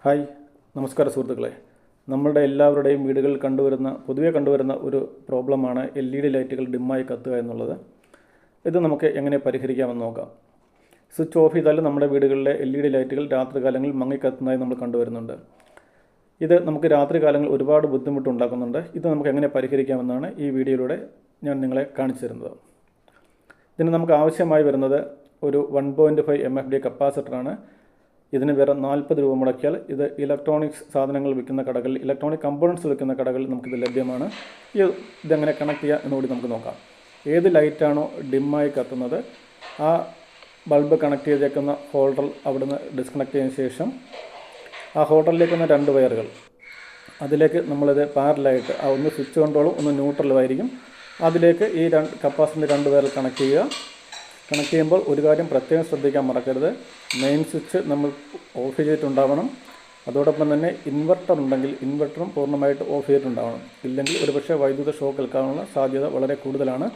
Hi, നമസ്കാരം സുഹൃത്തുക്കളെ. നമ്മളുടെ എല്ലാവരുടെയും വീടുകളിൽ പൊതുവെ കണ്ടുവരുന്ന ഒരു പ്രോബ്ലമാണ് LED ലൈറ്റുകൾ ഡിമ്മായി കത്തുക എന്നുള്ളത്. ഇത് നമുക്ക് എങ്ങനെ പരിഹരിക്കാമെന്ന് നോക്കാം. സ്വിച്ച് ഓഫ് ചെയ്താൽ നമ്മുടെ വീടുകളിലെ LED ലൈറ്റുകൾ രാത്രികാലങ്ങളിൽ മങ്ങിക്കത്തുന്നതായി നമ്മൾ കണ്ടുവരുന്നുണ്ട്. ഇത് നമുക്ക് രാത്രികാലങ്ങളിൽ ഒരുപാട് ബുദ്ധിമുട്ടുണ്ടാക്കുന്നുണ്ട്. ഇത് നമുക്ക് എങ്ങനെ പരിഹരിക്കാമെന്നാണ് ഈ വീഡിയോയിലൂടെ ഞാൻ നിങ്ങളെ കാണിച്ചു തരുന്നത്. ഇതിന് നമുക്ക് ആവശ്യമായി വരുന്നത് ഒരു 1.5 MFD കപ്പാസിറ്ററാണ്. ഇതിന് വേറെ 40 രൂപ മുടക്കിയാൽ ഇത് ഇലക്ട്രോണിക്സ് സാധനങ്ങൾ വിൽക്കുന്ന കടകളിൽ, ഇലക്ട്രോണിക് കമ്പോണൻസ് വിൽക്കുന്ന കടകളിൽ നമുക്കിത് ലഭ്യമാണ്. ഇതെങ്ങനെ കണക്ട് ചെയ്യുക എന്നുകൂടി നമുക്ക് നോക്കാം. ഏത് ലൈറ്റാണോ ഡിമ്മായി കത്തുന്നത് ആ ബൾബ് കണക്ട് ചെയ്തേക്കുന്ന ഹോൾഡർ അവിടുന്ന് ഡിസ്കണക്ട് ചെയ്തതിന് ശേഷം ആ ഹോൾഡറിലേക്ക് വന്ന 2 വയറുകൾ അതിലേക്ക് നമ്മളിത് പാരലായിട്ട് ഒന്ന് സ്വിച്ച് കൺട്രോളും ഒന്ന് ന്യൂട്രലുമായിരിക്കും. അതിലേക്ക് ഈ കപ്പാസിറ്ററിൻ്റെ 2 വയർ കണക്ട് ചെയ്യുക. കണക്ട് ചെയ്യുമ്പോൾ ഒരു കാര്യം പ്രത്യേകം ശ്രദ്ധിക്കാൻ മറക്കരുത്. മെയിൻ സ്വിച്ച് നമ്മൾ ഓഫ് ചെയ്തിട്ടുണ്ടാവണം. അതോടൊപ്പം തന്നെ ഇൻവെർട്ടർ ഉണ്ടെങ്കിൽ ഇൻവെർട്ടറും പൂർണ്ണമായിട്ട് ഓഫ് ചെയ്തിട്ടുണ്ടാവണം. ഇല്ലെങ്കിൽ ഒരുപക്ഷെ വൈദ്യുത ഷോക്ക് ഏൽക്കാനുള്ള സാധ്യത വളരെ കൂടുതലാണ്.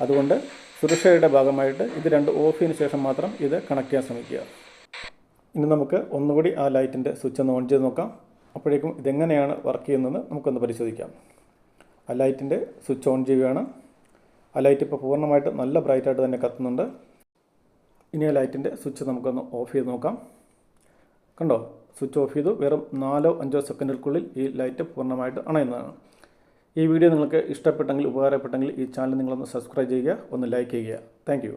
അതുകൊണ്ട് സുരക്ഷയുടെ ഭാഗമായിട്ട് ഇത് 2 ഓഫ് ചെയ്തതിന് ശേഷം മാത്രം ഇത് കണക്ട് ചെയ്യാൻ ശ്രമിക്കുക. ഇനി നമുക്ക് ഒന്നുകൂടി ആ ലൈറ്റിൻ്റെ സ്വിച്ച് ഒന്ന് ഓൺ ചെയ്ത് നോക്കാം. അപ്പോഴേക്കും ഇതെങ്ങനെയാണ് വർക്ക് ചെയ്യുന്നതെന്ന് നമുക്കൊന്ന് പരിശോധിക്കാം. ആ ലൈറ്റിൻ്റെ സ്വിച്ച് ഓൺ ചെയ്യുകയാണ്. ആ ലൈറ്റ് ഇപ്പോൾ പൂർണ്ണമായിട്ട് നല്ല ബ്രൈറ്റായിട്ട് തന്നെ കത്തുന്നുണ്ട്. ഇനി ആ ലൈറ്റിൻ്റെ സ്വിച്ച് നമുക്കൊന്ന് ഓഫ് ചെയ്ത് നോക്കാം. കണ്ടോ, സ്വിച്ച് ഓഫ് ചെയ്തു. വെറും 4-5 സെക്കൻഡുകൾക്കുള്ളിൽ ഈ ലൈറ്റ് പൂർണ്ണമായിട്ട് അണയുന്നതാണ്. ഈ വീഡിയോ നിങ്ങൾക്ക് ഇഷ്ടപ്പെട്ടെങ്കിൽ, ഉപകാരപ്പെട്ടെങ്കിൽ ഈ ചാനൽ നിങ്ങളൊന്ന് സബ്സ്ക്രൈബ് ചെയ്യുക, ഒന്ന് ലൈക്ക് ചെയ്യുക. താങ്ക്